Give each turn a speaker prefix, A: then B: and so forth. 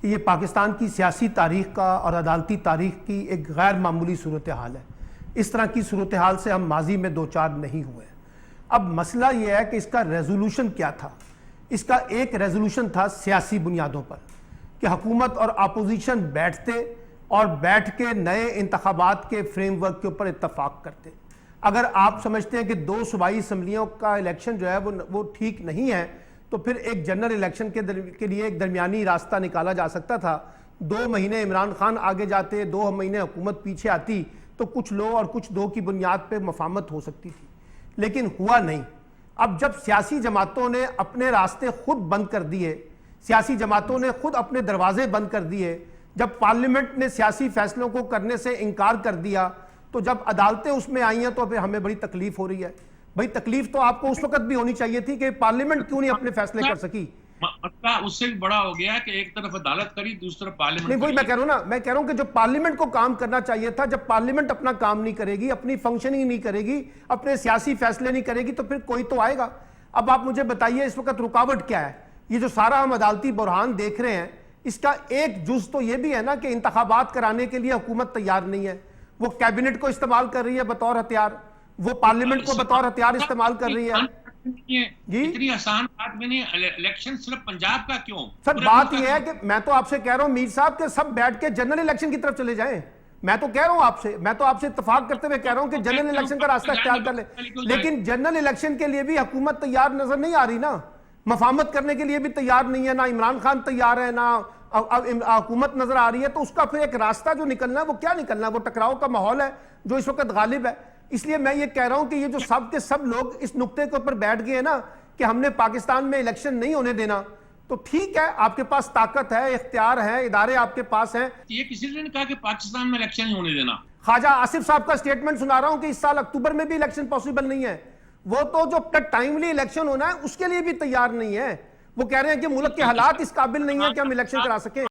A: कि ये पाकिस्तान की सियासी तारीख का और अदालती तारीख की एक गैर मामूली सूरत हाल है। इस तरह की सूरत हाल से हम माजी में दो चार नहीं हुए। अब मसला ये है कि इसका रेजोल्यूशन क्या था। इसका एक रेजोल्यूशन था सियासी बुनियादों पर कि हुकूमत और अपोजिशन बैठते और बैठ के नए इंतखाबात के फ्रेमवर्क के ऊपर इत्तफाक करते। अगर आप समझते हैं कि दो सूबाई असम्बलियों का इलेक्शन जो है वो ठीक नहीं है, तो फिर एक जनरल इलेक्शन के लिए एक दरमियानी रास्ता निकाला जा सकता था। 2 महीने इमरान खान आगे जाते, 2 महीने हुकूमत पीछे आती, तो कुछ लो और कुछ दो की बुनियाद पे मफाहमत हो सकती थी, लेकिन हुआ नहीं। अब जब सियासी जमातों ने अपने रास्ते खुद बंद कर दिए, सियासी जमातों ने खुद अपने दरवाजे बंद कर दिए, जब पार्लियामेंट ने सियासी फैसलों को करने से इनकार कर दिया, तो जब अदालतें उसमें आई हैं, तो फिर हमें बड़ी तकलीफ हो रही है। भाई तकलीफ तो आपको उस वक्त भी होनी चाहिए थी कि पार्लियामेंट क्यों नहीं अपने फैसले कर सकी।
B: मसला उससे भी बड़ा हो गया कि एक तरफ अदालत करी, दूसरी तरफ पार्लियामेंट
A: नहीं, वही मैं कह रहा हूं ना, मैं कह रहा हूं कि जो पार्लियामेंट को काम करना चाहिए था, जब पार्लियामेंट अपना काम नहीं करेगी, अपनी फंक्शनिंग नहीं करेगी, अपने सियासी फैसले नहीं करेगी, तो फिर कोई तो आएगा। अब आप मुझे बताइए इस वक्त रुकावट क्या है। ये जो सारा हम अदालती बुरहान देख रहे हैं, इसका एक जुज तो ये भी है ना कि इंतखाबात कराने के लिए हुकूमत तैयार नहीं है। वो कैबिनेट को इस्तेमाल कर रही है बतौर हथियार, वो पार्लियामेंट को बतौर हथियार इस्तेमाल कर रही है।
B: जी, इतनी आसान बात भी नहीं। इलेक्शन सिर्फ पंजाब का क्यों?
A: सर बात यह है कि मैं तो आपसे कह रहा हूं मीर साहब के सब बैठ के जनरल इलेक्शन की तरफ चले जाएं। मैं तो कह रहा हूं आपसे, मैं तो आपसे इत्तेफाक करते हुए कह रहा हूं कि जनरल इलेक्शन का रास्ता इख्तियार कर ले, लेकिन जनरल इलेक्शन के लिए भी हुकूमत तैयार नजर नहीं आ रही ना, मफाहमत करने के लिए भी तैयार नहीं है, ना इमरान खान तैयार है, ना हुकूमत नजर आ रही है। तो उसका फिर एक रास्ता जो निकलना है वो क्या निकलना है? वो टकराव का माहौल है जो इस वक्त गालिब है। इसलिए मैं ये कह रहा हूं कि ये जो सब के सब लोग इस नुक्ते के ऊपर बैठ गए ना कि हमने पाकिस्तान में इलेक्शन नहीं होने देना, तो ठीक है, आपके पास ताकत है, इख्तियार है, इदारे आपके पास हैं।
B: ये किसी ने कहा कि पाकिस्तान में इलेक्शन नहीं होने देना।
A: ख्वाजा आसिफ साहब का स्टेटमेंट सुना रहा हूं कि इस साल अक्टूबर में भी इलेक्शन पॉसिबल नहीं है। वो तो जो टाइमली इलेक्शन होना है उसके लिए भी तैयार नहीं है। वो कह रहे हैं कि मुल्क के हालात इस काबिल नहीं है कि हम इलेक्शन करा सकें।